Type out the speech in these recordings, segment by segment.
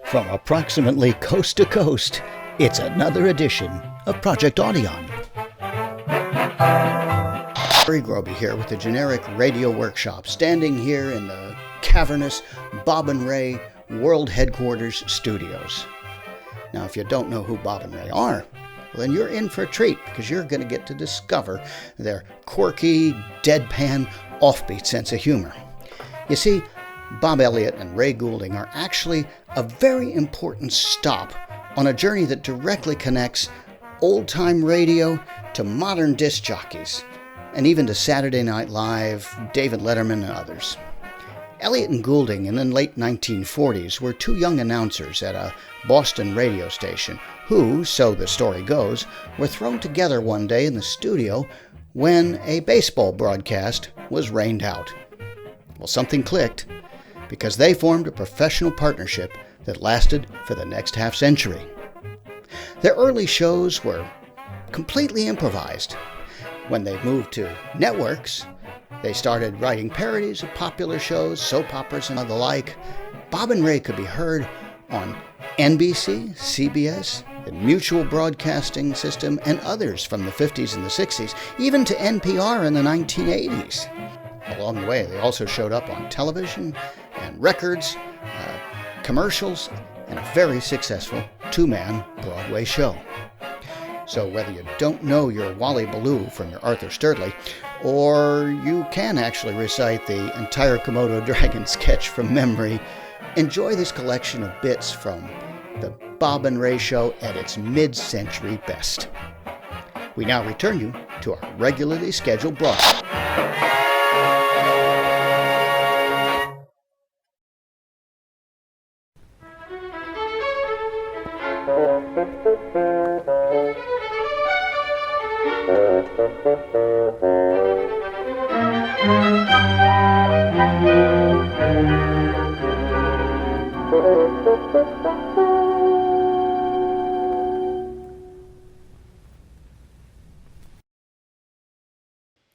From approximately coast to coast, it's another edition of Project Audion. Groebe here with the Generic Radio Workshop, standing here in the cavernous Bob and Ray World Headquarters Studios. Now, if you don't know who Bob and Ray are, well, then you're in for a treat, because you're going to get to discover their quirky, deadpan, offbeat sense of humor. You see, Bob Elliott and Ray Goulding are actually a very important stop on a journey that directly connects old-time radio to modern disc jockeys, and even to Saturday Night Live, David Letterman, and others. Elliott and Goulding in the late 1940s were two young announcers at a Boston radio station who, so the story goes, were thrown together one day in the studio when a baseball broadcast was rained out. Well, something clicked, because they formed a professional partnership that lasted for the next half-century. Their early shows were completely improvised. When they moved to networks, they started writing parodies of popular shows, soap operas, and the like. Bob and Ray could be heard on NBC, CBS, the Mutual Broadcasting System, and others from the 50s and the 60s, even to NPR in the 1980s. Along the way, they also showed up on television and records, commercials, and a very successful two-man Broadway show. So whether you don't know your Wally Ballou from your Arthur Sturdley, or you can actually recite the entire Komodo Dragon sketch from memory, enjoy this collection of bits from the Bob and Ray Show at its mid-century best. We now return you to our regularly scheduled broadcast.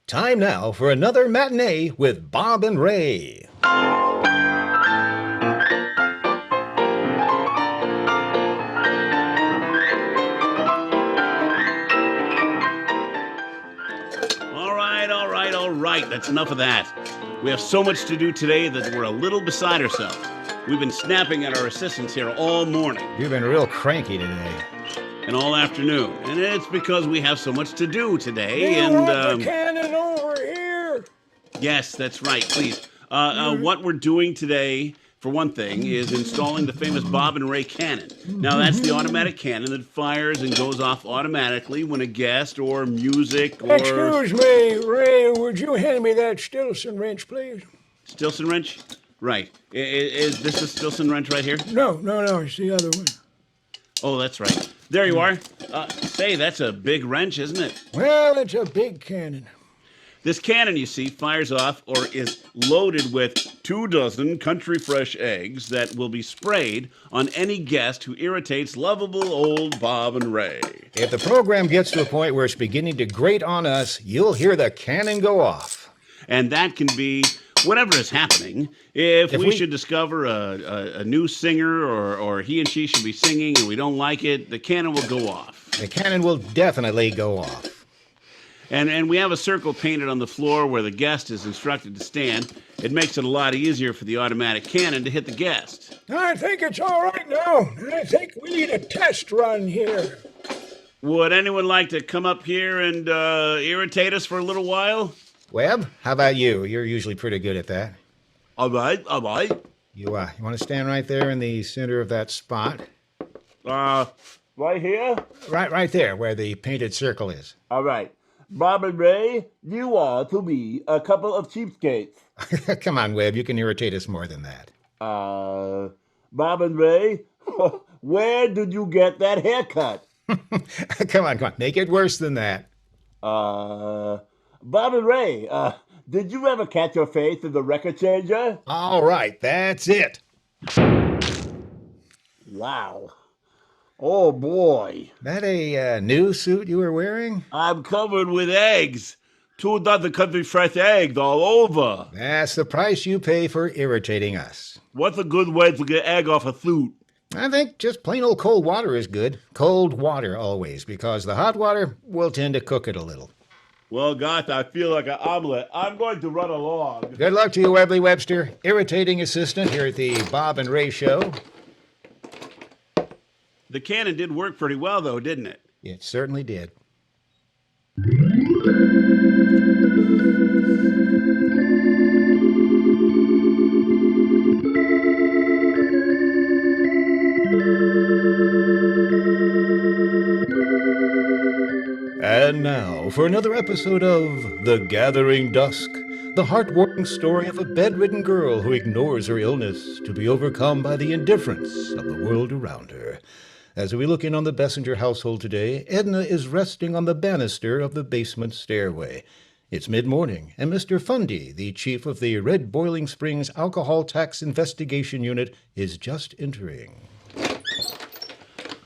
Time now for another matinee with Bob and Ray. All right, that's enough of that. We have so much to do today that we're a little beside ourselves. We've been snapping at our assistants here all morning. You've been real cranky today. And all afternoon. And it's because we have so much to do today. The cannon over here. Yes, that's right, please. What we're doing today, for one thing, is installing the famous Bob and Ray cannon. Now, that's the automatic cannon that fires and goes off automatically when a guest or music or... Excuse me, Ray, would you hand me that Stilson wrench, please? Stilson wrench? Right. Is this a Stilson wrench right here? No, it's the other one. Oh, that's right. There you are. Say, that's a big wrench, isn't it? Well, it's a big cannon. This cannon, you see, fires off or is loaded with 24 country fresh eggs that will be sprayed on any guest who irritates lovable old Bob and Ray. If the program gets to a point where it's beginning to grate on us, you'll hear the cannon go off. And that can be whatever is happening. If we should discover a new singer or he and she should be singing and we don't like it, the cannon will go off. The cannon will definitely go off. And we have a circle painted on the floor where the guest is instructed to stand. It makes it a lot easier for the automatic cannon to hit the guest. I think it's all right now. I think we need a test run here. Would anyone like to come up here and irritate us for a little while? Webb, how about you? You're usually pretty good at that. All right. You want to stand right there in the center of that spot? Right here? Right there, where the painted circle is. All right. Bob and Ray, you are to be a couple of cheapskates. Come on, Webb, you can irritate us more than that. Bob and Ray, where did you get that haircut? Come on, make it worse than that. Bob and Ray, did you ever catch your face in the record changer? All right, that's it. Wow. Oh, boy. That a new suit you were wearing? I'm covered with eggs. 2 country fresh eggs all over. That's the price you pay for irritating us. What's a good way to get egg off a suit? I think just plain old cold water is good. Cold water always, because the hot water will tend to cook it a little. Well, Garth, I feel like an omelet. I'm going to run along. Good luck to you, Webley Webster, irritating assistant here at the Bob and Ray Show. The cannon did work pretty well, though, didn't it? It certainly did. And now for another episode of The Gathering Dusk, the heartwarming story of a bedridden girl who ignores her illness to be overcome by the indifference of the world around her. As we look in on the Bessinger household today, Edna is resting on the banister of the basement stairway. It's mid-morning, and Mr. Fundy, the chief of the Red Boiling Springs Alcohol Tax Investigation Unit, is just entering.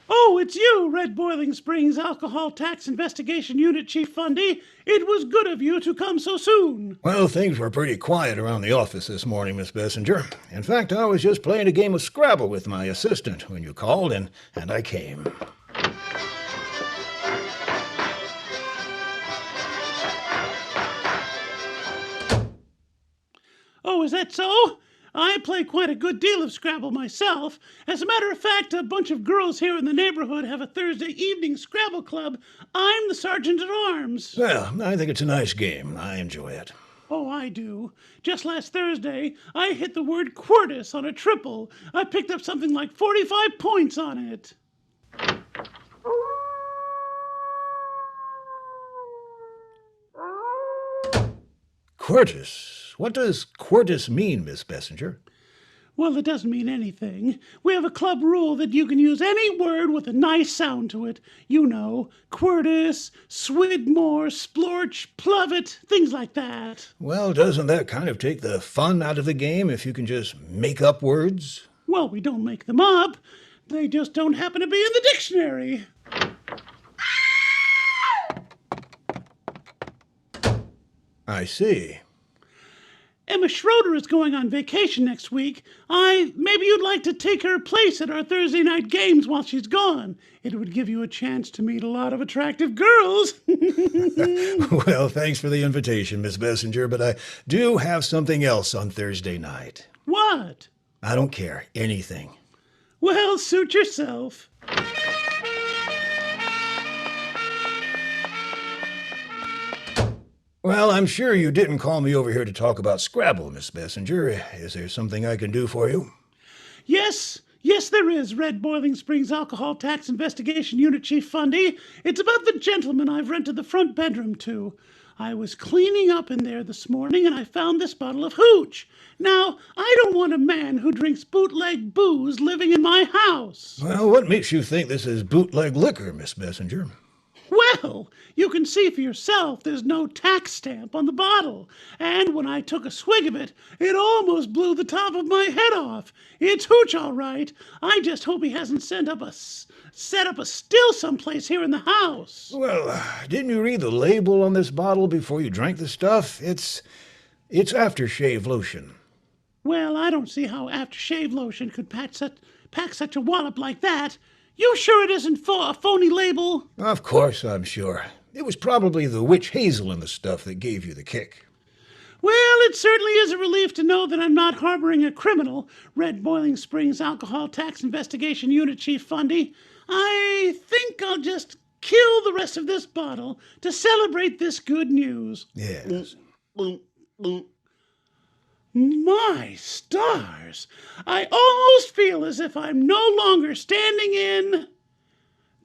Oh, it's you, Red Boiling Springs Alcohol Tax Investigation Unit Chief Fundy. It was good of you to come so soon. Well, things were pretty quiet around the office this morning, Miss Bessinger. In fact, I was just playing a game of Scrabble with my assistant when you called, and I came. Oh, is that so? I play quite a good deal of Scrabble myself. As a matter of fact, a bunch of girls here in the neighborhood have a Thursday evening Scrabble club. I'm the sergeant at arms. Well, I think it's a nice game. I enjoy it. Oh, I do. Just last Thursday, I hit the word Quartus on a triple. I picked up something like 45 points on it. Quartus? What does quartus mean, Miss Bessinger? Well, it doesn't mean anything. We have a club rule that you can use any word with a nice sound to it. You know, Quartus, Swidmore, Splorch, Plovet, things like that. Well, doesn't that kind of take the fun out of the game if you can just make up words? Well, we don't make them up. They just don't happen to be in the dictionary. I see. Emma Schroeder is going on vacation next week. Maybe you'd like to take her place at our Thursday night games while she's gone. It would give you a chance to meet a lot of attractive girls. Well, thanks for the invitation, Miss Bessinger, but I do have something else on Thursday night. What? I don't care. Anything. Well, suit yourself. Well, I'm sure you didn't call me over here to talk about Scrabble, Miss Bessinger. Is there something I can do for you? Yes, there is, Red Boiling Springs Alcohol Tax Investigation Unit Chief Fundy. It's about the gentleman I've rented the front bedroom to. I was cleaning up in there this morning and I found this bottle of hooch. Now, I don't want a man who drinks bootleg booze living in my house. Well, what makes you think this is bootleg liquor, Miss Bessinger? Well, you can see for yourself there's no tax stamp on the bottle. And when I took a swig of it, it almost blew the top of my head off. It's hooch, all right. I just hope he hasn't set up a still someplace here in the house. Well, didn't you read the label on this bottle before you drank the stuff? It's aftershave lotion. Well, I don't see how aftershave lotion could pack such a wallop like that. You sure it isn't a phony label? Of course I'm sure. It was probably the witch hazel in the stuff that gave you the kick. Well, it certainly is a relief to know that I'm not harboring a criminal, Red Boiling Springs Alcohol Tax Investigation Unit Chief Fundy. I think I'll just kill the rest of this bottle to celebrate this good news. Yes. My stars! I almost feel as if I'm no longer standing in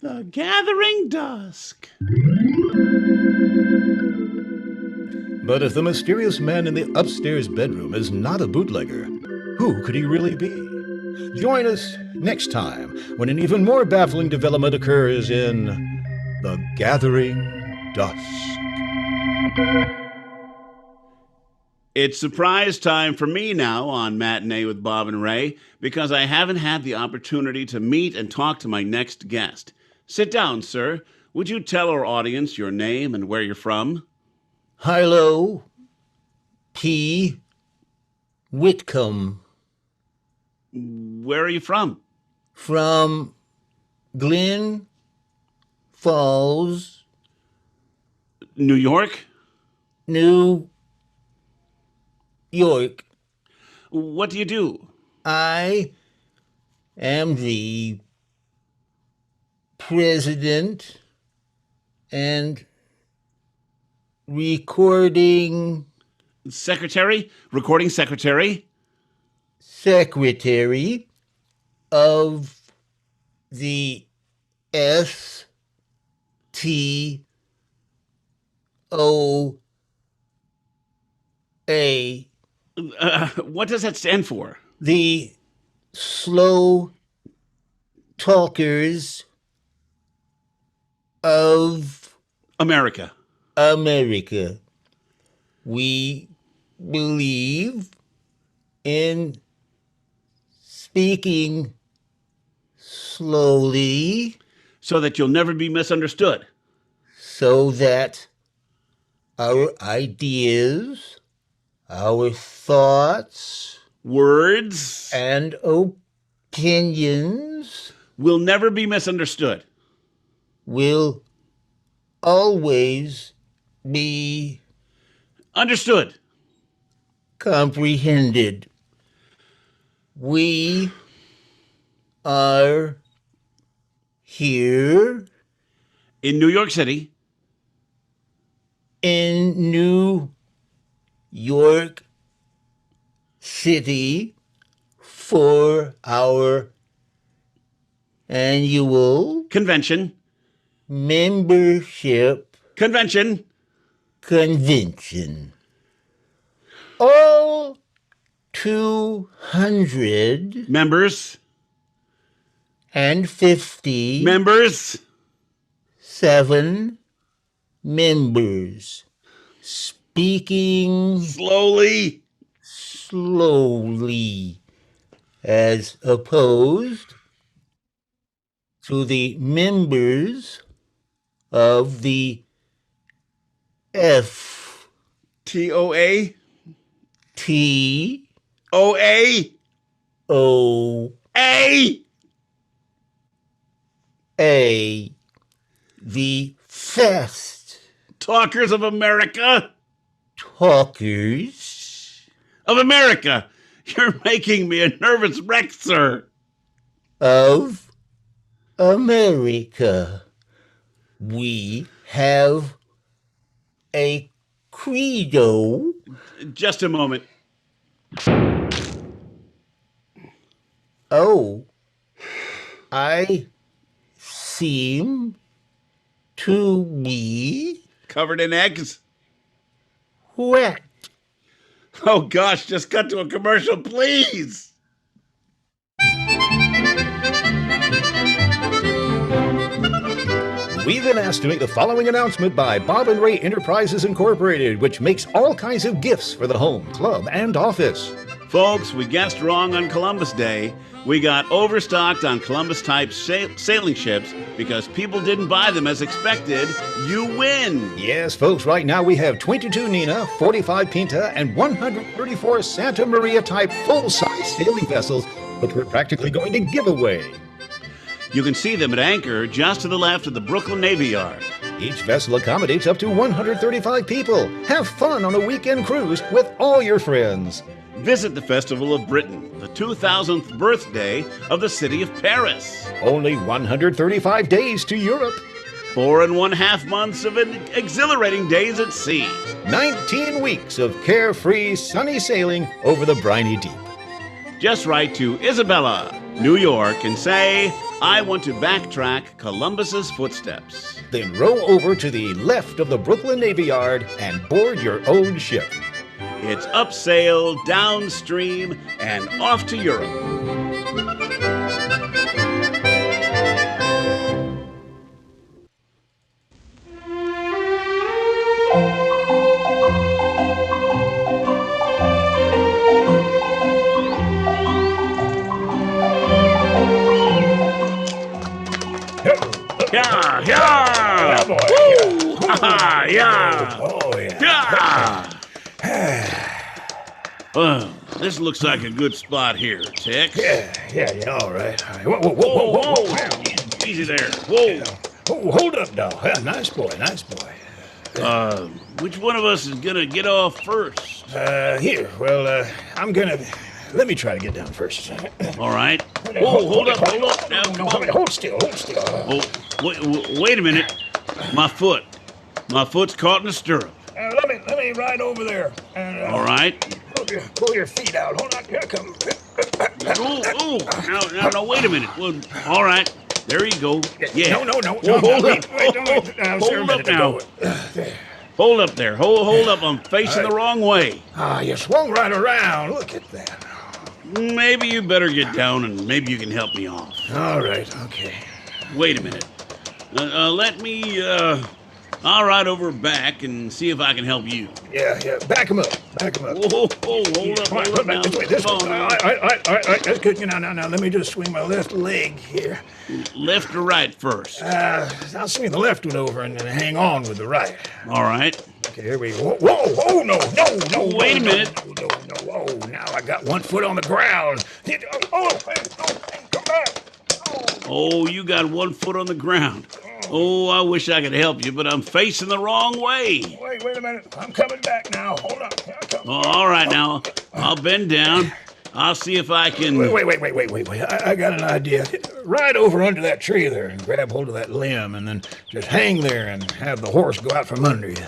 the gathering dusk. But if the mysterious man in the upstairs bedroom is not a bootlegger, who could he really be? Join us next time when an even more baffling development occurs in The Gathering Dusk. It's surprise time for me now on Matinee with Bob and Ray because I haven't had the opportunity to meet and talk to my next guest. Sit down, sir. Would you tell our audience your name and where you're from? Hilo P. Whitcomb. Where are you from? from Glen Falls, New York? New York. What do you do? I am the president and recording Secretary? Recording secretary? secretary of the STOA, What does that stand for? the Slow Talkers of America. America. We believe in speaking slowly So that you'll never be misunderstood. so that our ideas, our thoughts, Words and opinions will never be misunderstood. will always be Understood. comprehended. We are here In New York City, in New York City for our annual convention, membership convention, convention. All 250 members, members, 7 members speaking slowly, slowly as opposed to the members of the TOA, FTOA, the Fast Talkers of America, Talkers of America. You're making me a nervous wreck, sir. of America. We have a credo. Just a moment. Oh, I seem to be Covered in eggs? wet. Oh gosh, just cut to a commercial, please. We've been asked to make the following announcement by Bob and Ray Enterprises Incorporated, which makes all kinds of gifts for the home, club, and office. Folks, we guessed wrong on Columbus Day. We got overstocked on Columbus-type sailing ships because people didn't buy them as expected. You win. Yes, folks, right now we have 22 Nina, 45 Pinta, and 134 Santa Maria type full-size sailing vessels, which we're practically going to give away. You can see them at anchor just to the left of the Brooklyn Navy Yard. Each vessel accommodates up to 135 people. Have fun on a weekend cruise with all your friends. Visit the Festival of Britain, the 2000th birthday of the city of Paris. Only 135 days to Europe. 4.5 months of exhilarating days at sea. 19 weeks of carefree, sunny sailing over the briny deep. Just write to Isabella, New York, and say, I want to backtrack Columbus's footsteps. Then row over to the left of the Brooklyn Navy Yard and board your own ship. It's up sail, downstream, and off to Europe. Yeah, yeah! boy. Woo! Ha, yeah! Oh, yeah. Yeah! This looks like a good spot here, Tex. Yeah, all right. Whoa. Easy there. Whoa. Hold up, dog. Yeah, nice boy. Which one of us is gonna get off first? Here, well, let me try to get down first. All right. Whoa, hold up. Now, come on. Hold still. Oh, wait a minute. My foot's caught in a stirrup. Let me ride over there. All right. Pull your feet out. Hold on. Here I come. Now, wait a minute. Well, all right. There you go. Yeah. No. Whoa, hold up. Hold up now. Hold up there. Hold up. I'm facing the wrong way. You swung right around. Look at that. Maybe you better get down and maybe you can help me off. All right. Okay. Wait a minute. I'll ride over back and see if I can help you. Yeah. Back him up. Whoa, hold up now. This Come way. on now. All right. That's good. Now, let me just swing my left leg here. Left or right first? I'll swing the left one over and then hang on with the right. All right. Okay, here we go. Whoa, no. Wait a minute. No. Oh, now I got one foot on the ground. Come back. Oh, you got one foot on the ground. Oh, I wish I could help you, but I'm facing the wrong way. Wait a minute. I'm coming back now. Hold on. Here I come. Oh, all right now. I'll bend down. I'll see if I can... Wait. I got an idea. Ride over under that tree there and grab hold of that limb and then just hang there and have the horse go out from under you.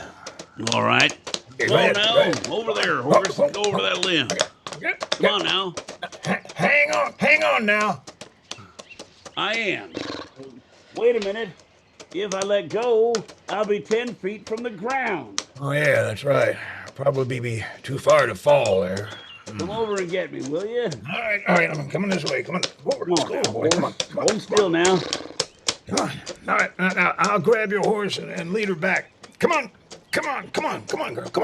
All right. Right. Over there, horse. Go over that limb. Come on now. Hang on now. I am. Wait a minute. If I let go, I'll be 10 feet from the ground. Oh, yeah, that's right. Probably be too far to fall there. Come over and get me, will you? All right, I'm coming this way. Come on. Over. Come on, boy. Come on. Hold still now. Come on. All right, now I'll grab your horse and lead her back. Come on, girl. Come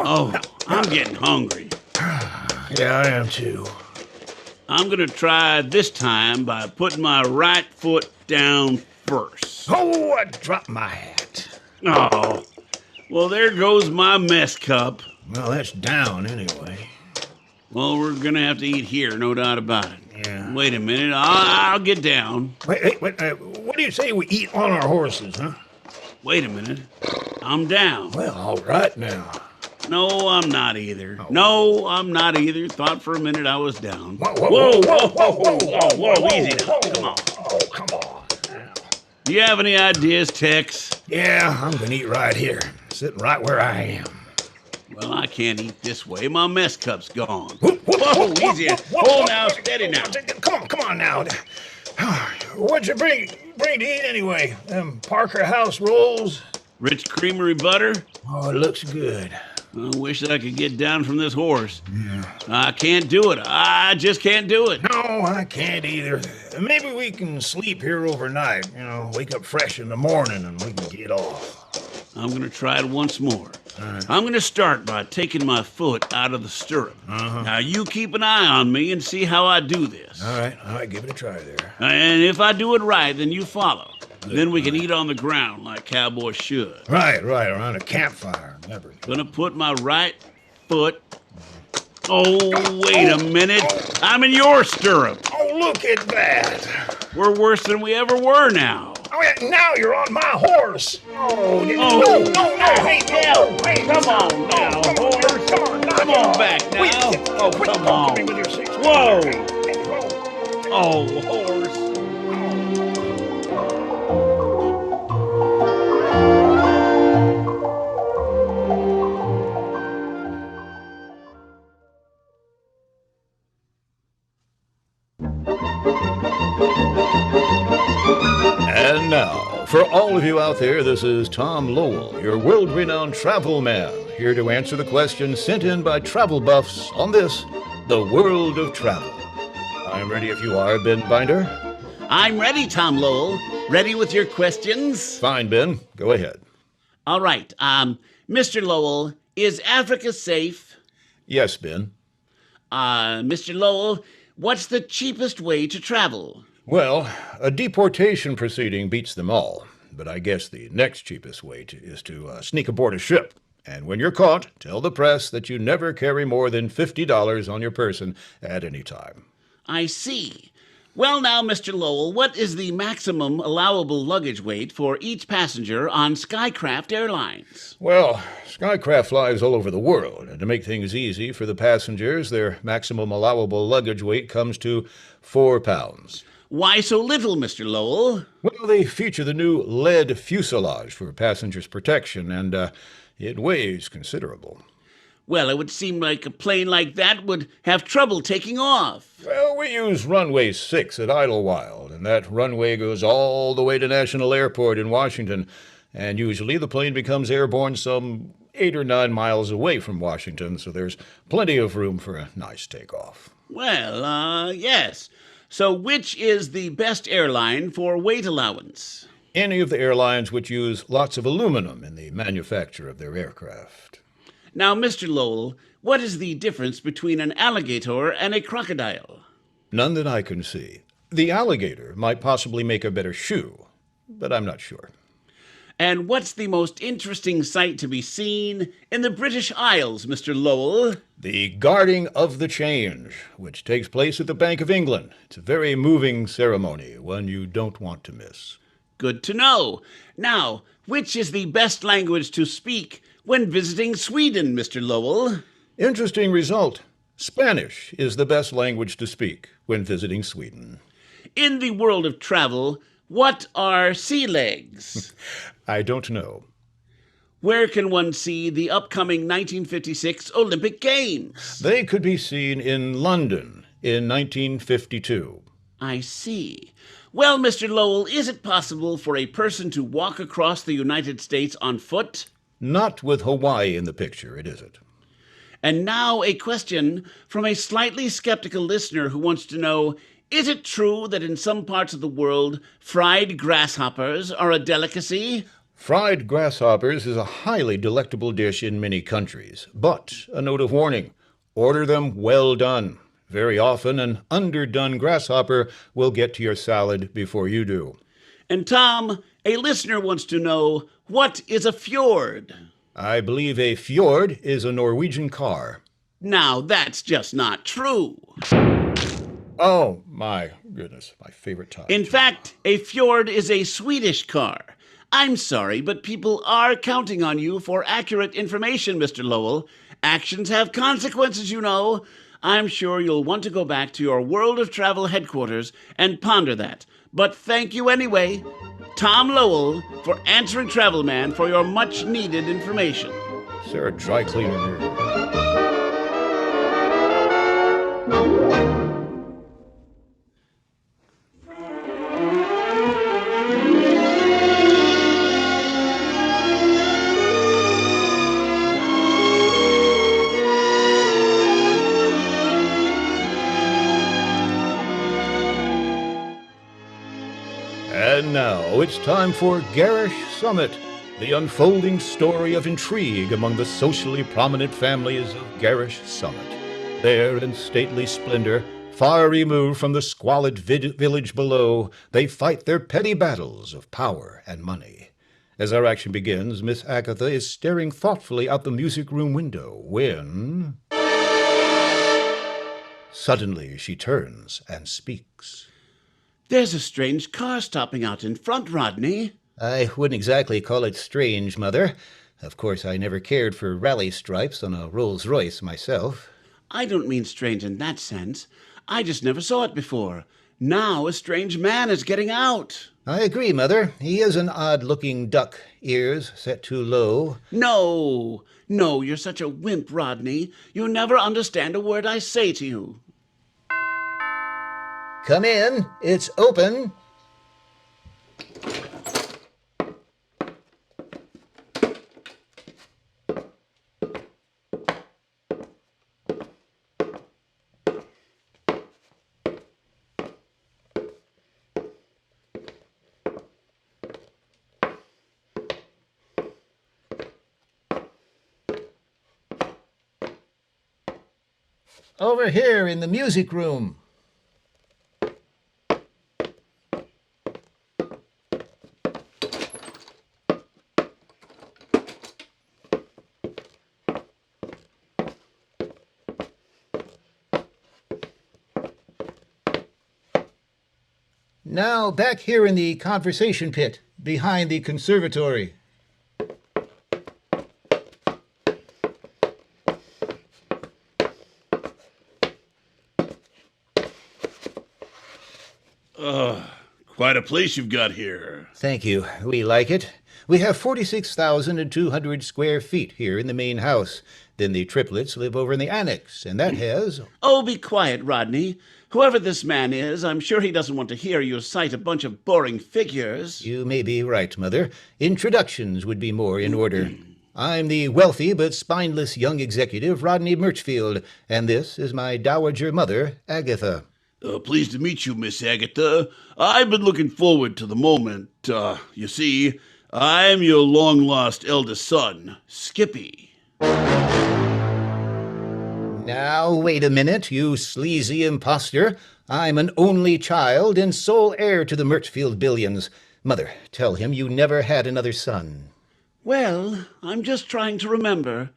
on. Oh, I'm getting hungry. Yeah, I am too. I'm gonna try this time by putting my right foot down first. Oh, I dropped my hat. Oh, well, there goes my mess cup. Well, that's down anyway. Well, we're gonna have to eat here, no doubt about it. Yeah. Wait a minute, I'll get down. Wait, what do you say we eat on our horses, huh? Wait a minute, I'm down. Well, all right now. No, I'm not either. No, I'm not either. Thought for a minute I was down. Whoa, Easy now. Come on. Oh, come on. Do you have any ideas, Tex? Yeah, I'm gonna eat right here, sitting right where I am. Well, I can't eat this way. My mess cup's gone. Whoa, easy. Hold now, steady now. Come on now. What'd you bring to eat anyway? Them Parker House rolls? Rich creamery butter? Oh, it looks good. I wish I could get down from this horse. Yeah. I can't do it. I just can't do it. No, I can't either. Maybe we can sleep here overnight. Wake up fresh in the morning and we can get off. I'm going to try it once more. I'm going to start by taking my foot out of the stirrup. Now, you keep an eye on me and see how I do this. All right, give it a try there. And if I do it right, then you follow. Then we can eat on the ground like cowboys should. Right, around a campfire and everything. Gonna put my right foot... Oh, wait a minute. I'm in your stirrup. Oh, look at that. We're worse than we ever were now. Oh, yeah, now you're on my horse. No. Hey, come on now, horse. Come on back now. Oh, come on. Whoa. Oh, horse. And now, for all of you out there, this is Tom Lowell, your world-renowned travel man, here to answer the questions sent in by travel buffs on this, the world of travel. I'm ready if you are, Ben Binder. I'm ready, Tom Lowell. Ready with your questions? Fine, Ben. Go ahead. All right. Mr. Lowell, is Africa safe? Yes, Ben. Mr. Lowell, what's the cheapest way to travel? Well, a deportation proceeding beats them all, but I guess the next cheapest way is to sneak aboard a ship And when you're caught, tell the press that you never carry more than $50 on your person at any time. I see. Well, now, Mr. Lowell, what is the maximum allowable luggage weight for each passenger on Skycraft Airlines? Well, Skycraft flies all over the world, and to make things easy for the passengers, their maximum allowable luggage weight comes to 4 pounds. Why so little, Mr. Lowell? Well, they feature the new lead fuselage for passengers' protection, and it weighs considerable. Well, it would seem like a plane like that would have trouble taking off. Well, we use runway 6 at Idlewild, and that runway goes all the way to National Airport in Washington, and usually the plane becomes airborne some 8 or 9 miles away from Washington, so there's plenty of room for a nice takeoff. Well, yes. So which is the best airline for weight allowance? Any of the airlines which use lots of aluminum in the manufacture of their aircraft. Now, Mr. Lowell, what is the difference between an alligator and a crocodile? None that I can see. The alligator might possibly make a better shoe, but I'm not sure. And what's the most interesting sight to be seen in the British Isles, Mr. Lowell? The Guarding of the Change, which takes place at the Bank of England. It's a very moving ceremony, one you don't want to miss. Good to know. Now, which is the best language to speak when visiting Sweden, Mr. Lowell? Interesting result. Spanish is the best language to speak when visiting Sweden. In the world of travel, what are sea legs? I don't know. Where can one see the upcoming 1956 Olympic Games? They could be seen in London in 1952. I see. Well, Mr. Lowell, is it possible for a person to walk across the United States on foot? Not with Hawaii in the picture, it isn't. And now a question from a slightly skeptical listener who wants to know, is it true that in some parts of the world, fried grasshoppers are a delicacy? Fried grasshoppers is a highly delectable dish in many countries, but a note of warning, order them well done. Very often, an underdone grasshopper will get to your salad before you do. And Tom, a listener wants to know, what is a fjord? I believe a fjord is a Norwegian car. Now, that's just not true. Oh, my goodness, my favorite time. In fact, a fjord is a Swedish car. I'm sorry, but people are counting on you for accurate information, Mr. Lowell. Actions have consequences, you know. I'm sure you'll want to go back to your World of Travel headquarters and ponder that. But thank you anyway, Tom Lowell, for answering Travel Man for your much-needed information. Is there a dry cleaner here? And now it's time for Garish Summit, the unfolding story of intrigue among the socially prominent families of Garish Summit. There in stately splendor, far removed from the squalid village below, they fight their petty battles of power and money. As our action begins, Miss Agatha is staring thoughtfully out the music room window when... Suddenly she turns and speaks. There's a strange car stopping out in front, Rodney. I wouldn't exactly call it strange, Mother. Of course, I never cared for rally stripes on a Rolls-Royce myself. I don't mean strange in that sense. I just never saw it before. Now a strange man is getting out. I agree, Mother. He is an odd-looking duck, ears set too low. No, you're such a wimp, Rodney. You never understand a word I say to you. Come in. It's open. Over here in the music room. Now back here in the conversation pit, behind the conservatory. Quite a place you've got here. Thank you. We like it. We have 46,200 square feet here in the main house. Then the triplets live over in the annex, and that has... Oh, be quiet, Rodney. Whoever this man is, I'm sure he doesn't want to hear you cite a bunch of boring figures. You may be right, Mother. Introductions would be more in order. I'm the wealthy but spineless young executive, Rodney Murchfield, and this is my dowager mother, Agatha. Pleased to meet you, Miss Agatha. I've been looking forward to the moment. You see, I'm your long-lost eldest son, Skippy. Now, wait a minute, you sleazy impostor. I'm an only child and sole heir to the Murchfield billions. Mother, tell him you never had another son. Well, I'm just trying to remember.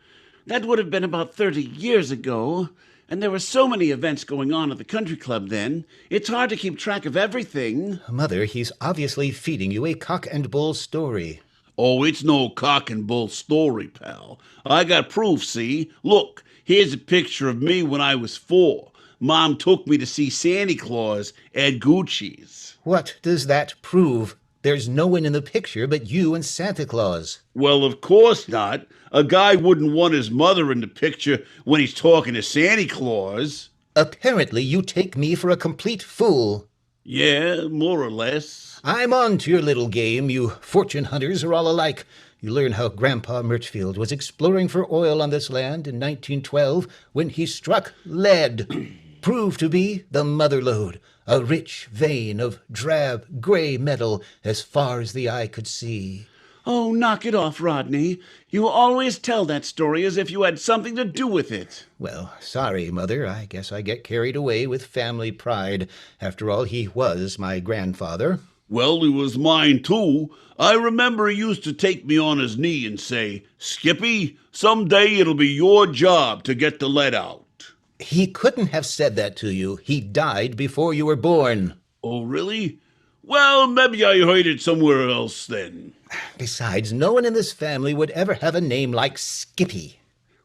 That would have been about 30 years ago. And there were so many events going on at the country club then, it's hard to keep track of everything. Mother, he's obviously feeding you a cock-and-bull story. Oh, it's no cock and bull story, pal. I got proof, see? Look, here's a picture of me when I was 4. Mom took me to see Santa Claus at Gucci's. What does that prove? There's no one in the picture but you and Santa Claus. Well, of course not. A guy wouldn't want his mother in the picture when he's talking to Santa Claus. Apparently you take me for a complete fool. Yeah, more or less. I'm on to your little game. You fortune hunters are all alike. You learn how Grandpa Murchfield was exploring for oil on this land in 1912 when he struck lead. Proved to be the mother lode, a rich vein of drab gray metal as far as the eye could see. Oh, knock it off, Rodney. You always tell that story as if you had something to do with it. Well, sorry, Mother. I guess I get carried away with family pride. After all, he was my grandfather. Well, he was mine, too. I remember he used to take me on his knee and say, Skippy, someday it'll be your job to get the lead out. He couldn't have said that to you. He died before you were born. Oh, really? Well, maybe I heard it somewhere else then. Besides, no one in this family would ever have a name like Skippy.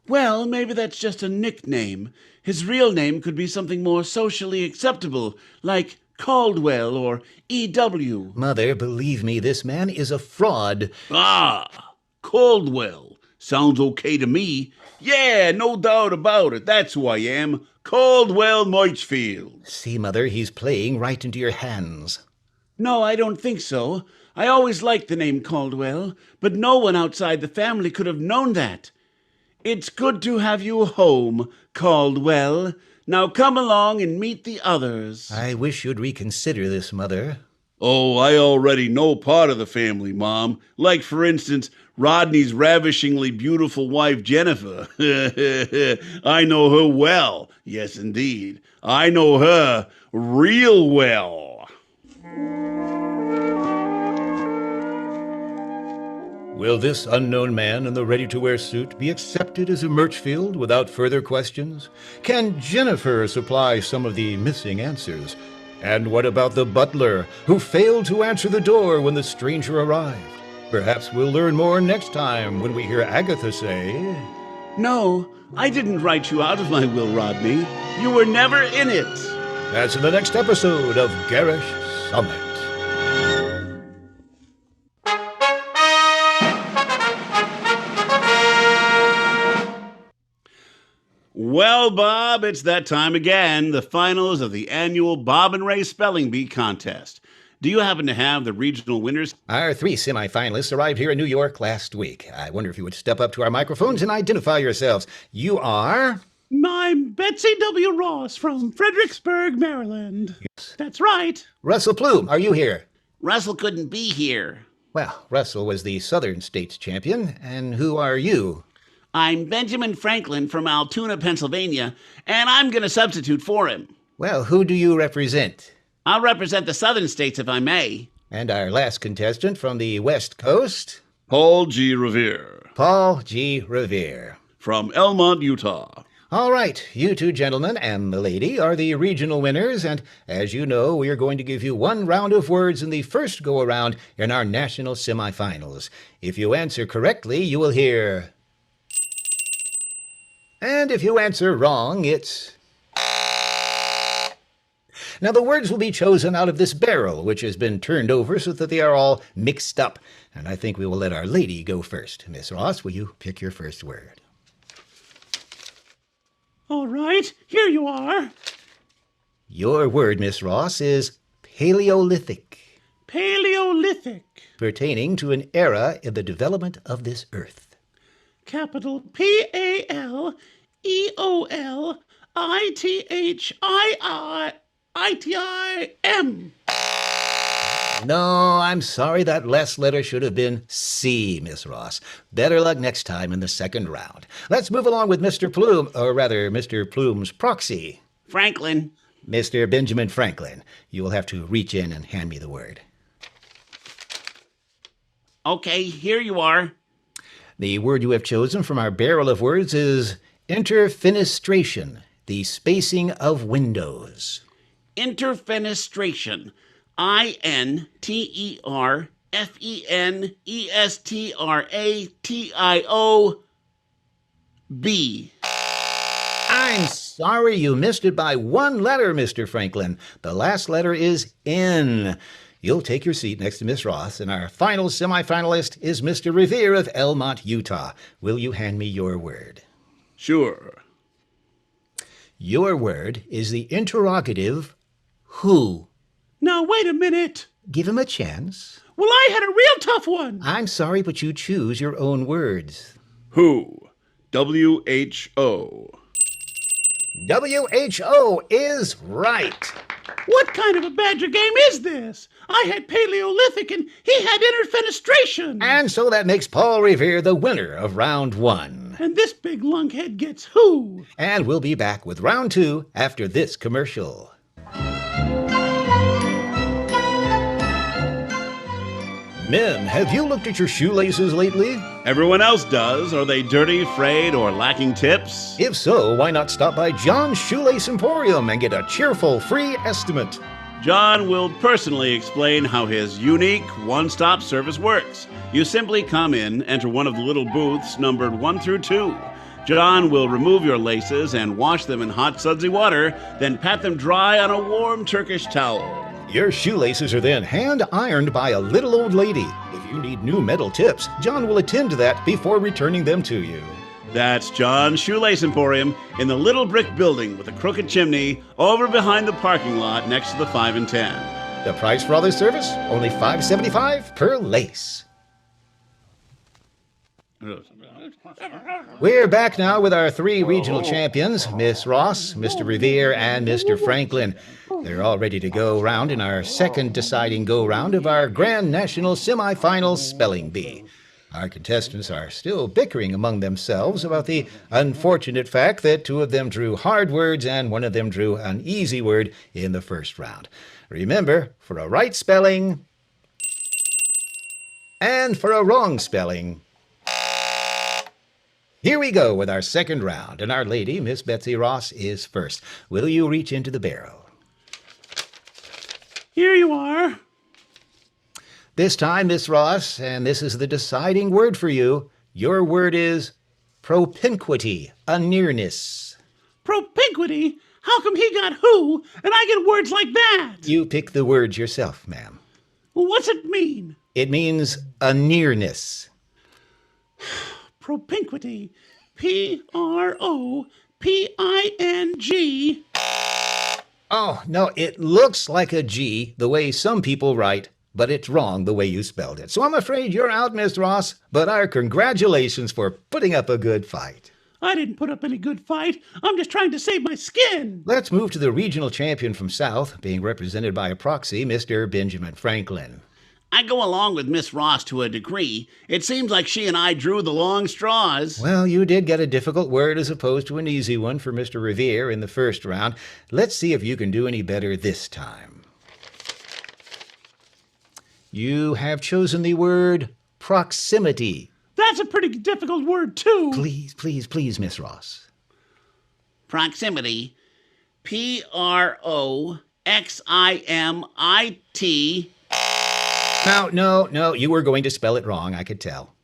Well, maybe that's just a nickname. His real name could be something more socially acceptable, like Caldwell or E.W. Mother, believe me, this man is a fraud. Ah, Caldwell. Sounds okay to me. Yeah, no doubt about it. That's who I am. Caldwell Murchfield. See, Mother, he's playing right into your hands. No, I don't think so. I always liked the name Caldwell, but no one outside the family could have known that. It's good to have you home, Caldwell. Now come along and meet the others. I wish you'd reconsider this, Mother. Oh, I already know part of the family, Mom. Like, for instance, Rodney's ravishingly beautiful wife, Jennifer. I know her well. Yes, indeed. I know her real well. Will this unknown man in the ready-to-wear suit be accepted as a Murchfield without further questions? Can Jennifer supply some of the missing answers? And what about the butler, who failed to answer the door when the stranger arrived? Perhaps we'll learn more next time when we hear Agatha say... No, I didn't write you out of my will, Rodney. You were never in it. That's in the next episode of Garish Summit. Well, Bob, it's that time again, the finals of the annual Bob and Ray Spelling Bee contest. Do you happen to have the regional winners? Our 3 semi-finalists arrived here in New York last week. I wonder if you would step up to our microphones and identify yourselves. You are... I'm Betsy W. Ross from Fredericksburg, Maryland. Yes. That's right. Russell Plume, are you here? Russell couldn't be here. Well, Russell was the Southern States champion, and who are you? I'm Benjamin Franklin from Altoona, Pennsylvania, and I'm going to substitute for him. Well, who do you represent? I'll represent the Southern States, if I may. And our last contestant from the West Coast? Paul G. Revere. Paul G. Revere. From Elmont, Utah. All right, you two gentlemen and the lady are the regional winners, and as you know, we are going to give you one round of words in the first go-around in our national semifinals. If you answer correctly, you will hear... And if you answer wrong, it's... Now, the words will be chosen out of this barrel, which has been turned over so that they are all mixed up. And I think we will let our lady go first. Miss Ross, will you pick your first word? All right, here you are. Your word, Miss Ross, is Paleolithic, Paleolithic. pertaining to an era in the development of this earth. Capital P-A-L-E-O-L-I-T-H-I-I-I-T-I-M. No, I'm sorry, that last letter should have been C, Miss Ross. Better luck next time in the second round. Let's move along with Mr. Plume, or rather, Mr. Plume's proxy. Franklin. Mr. Benjamin Franklin, you will have to reach in and hand me the word. Okay, here you are. The word you have chosen from our barrel of words is interfenestration, the spacing of windows. Interfenestration. I-N-T-E-R-F-E-N-E-S-T-R-A-T-I-O-B. I'm sorry you missed it by one letter, Mr. Franklin. The last letter is N. You'll take your seat next to Miss Ross, and our final semifinalist is Mr. Revere of Elmont, Utah. Will you hand me your word? Sure. Your word is the interrogative who. Now, wait a minute. Give him a chance. Well, I had a real tough one. I'm sorry, but you choose your own words. Who? W-H-O. WHO is right. What kind of a Badger game is this? I had Paleolithic and he had interfenestration. And so that makes Paul Revere the winner of round one. And this big lunkhead gets who? And we'll be back with round two after this commercial. Men, have you looked at your shoelaces lately? Everyone else does. Are they dirty, frayed, or lacking tips? If so, why not stop by John's Shoelace Emporium and get a cheerful free estimate? John will personally explain how his unique one-stop service works. You simply come in, enter one of the little booths numbered 1 through 2. John will remove your laces and wash them in hot sudsy water, then pat them dry on a warm Turkish towel. Your shoelaces are then hand-ironed by a little old lady. If you need new metal tips, John will attend to that before returning them to you. That's John's Shoelace Emporium in the little brick building with a crooked chimney over behind the parking lot next to the 5 and 10. The price for all this service? Only $5.75 per lace. We're back now with our 3 regional champions, Miss Ross, Mr. Revere, and Mr. Franklin. They're all ready to go round in our second deciding go-round of our Grand National Semifinal Spelling Bee. Our contestants are still bickering among themselves about the unfortunate fact that 2 of them drew hard words and 1 of them drew an easy word in the first round. Remember, for a right spelling and for a wrong spelling. Here we go with our second round, and our lady, Miss Betsy Ross, is first. Will you reach into the barrel? Here you are. This time, Miss Ross, and this is the deciding word for you, your word is propinquity, a nearness. Propinquity? How come he got who and I get words like that? You pick the words yourself, ma'am. Well, what's it mean? It means a nearness. Propinquity. P-R-O-P-I-N-G. Oh, no, it looks like a G the way some people write, but it's wrong the way you spelled it. So I'm afraid you're out, Miss Ross, but our congratulations for putting up a good fight. I didn't put up any good fight. I'm just trying to save my skin. Let's move to the regional champion from South, being represented by a proxy, Mr. Benjamin Franklin. I go along with Miss Ross to a degree. It seems like she and I drew the long straws. Well, you did get a difficult word as opposed to an easy one for Mr. Revere in the first round. Let's see if you can do any better this time. You have chosen the word proximity. That's a pretty difficult word, too. Please, please, please, Miss Ross. Proximity. Proximit. No, you were going to spell it wrong, I could tell.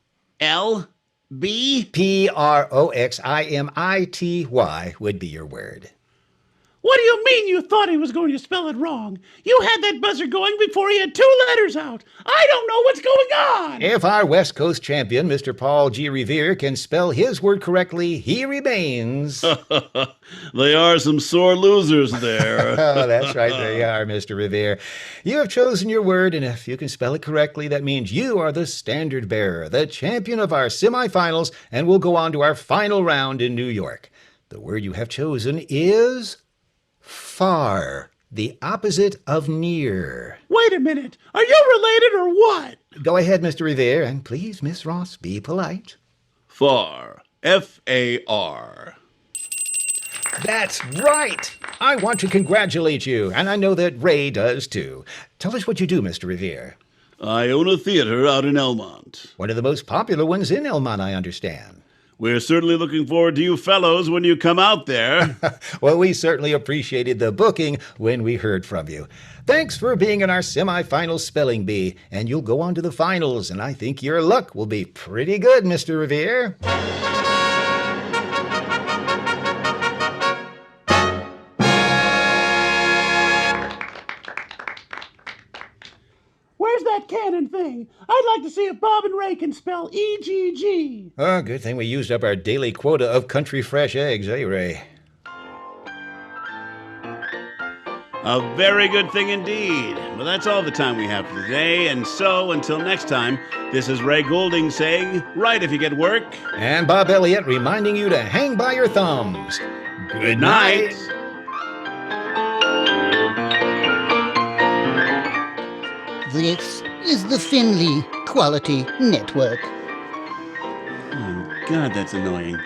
LB. Proximity would be your word. What do you mean you thought he was going to spell it wrong? You had that buzzer going before he had 2 letters out. I don't know what's going on. If our West Coast champion, Mr. Paul G. Revere, can spell his word correctly, he remains. They are some sore losers there. Oh, that's right, there you are, Mr. Revere. You have chosen your word, and if you can spell it correctly, that means you are the standard bearer, the champion of our semifinals, and will go on to our final round in New York. The word you have chosen is far, the opposite of near. Wait a minute. Are you related or what? Go ahead, Mr. Revere, and please, Miss Ross, be polite. Far. F-A-R. That's right! I want to congratulate you, and I know that Ray does too. Tell us what you do, Mr. Revere. I own a theater out in Elmont. One of the most popular ones in Elmont, I understand. We're certainly looking forward to you fellows when you come out there. Well, we certainly appreciated the booking when we heard from you. Thanks for being in our semifinal spelling bee, and you'll go on to the finals, and I think your luck will be pretty good, Mr. Revere. Where's that cannon thing? I'd like to see if Bob and Ray can spell E-G-G. Oh, good thing we used up our daily quota of country fresh eggs, eh, Ray? A very good thing indeed. Well, that's all the time we have for today. And so, until next time, this is Ray Goulding saying, write if you get work. And Bob Elliott reminding you to hang by your thumbs. Good night. This is the Finley Quality Network. Oh, God, that's annoying.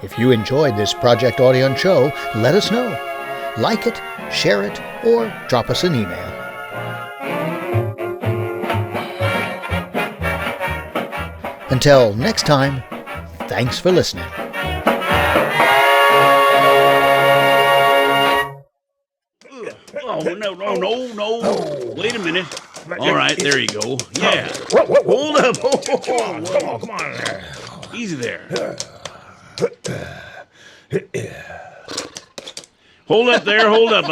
If you enjoyed this Project Audion show, let us know. Like it, share it, or drop us an email. Until next time, thanks for listening. Oh, no. Wait a minute. All right, there you go. Yeah. Hold up. Come on there. Easy there. Hold up there. Hold up.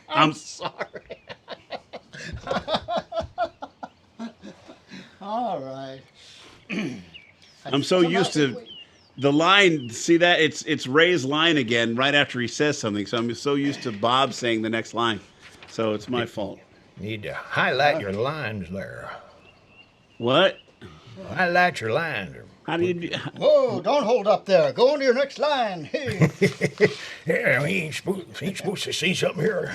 I'm sorry. All right. I'm so used to the line. See that? It's Ray's line again right after he says something. So I'm so used to Bob saying the next line. So it's my fault. Need to highlight your lines there. What? Highlight your lines. How do you do? Whoa, don't hold up there. Go on to your next line. Hey. Yeah, we ain't supposed to see something here.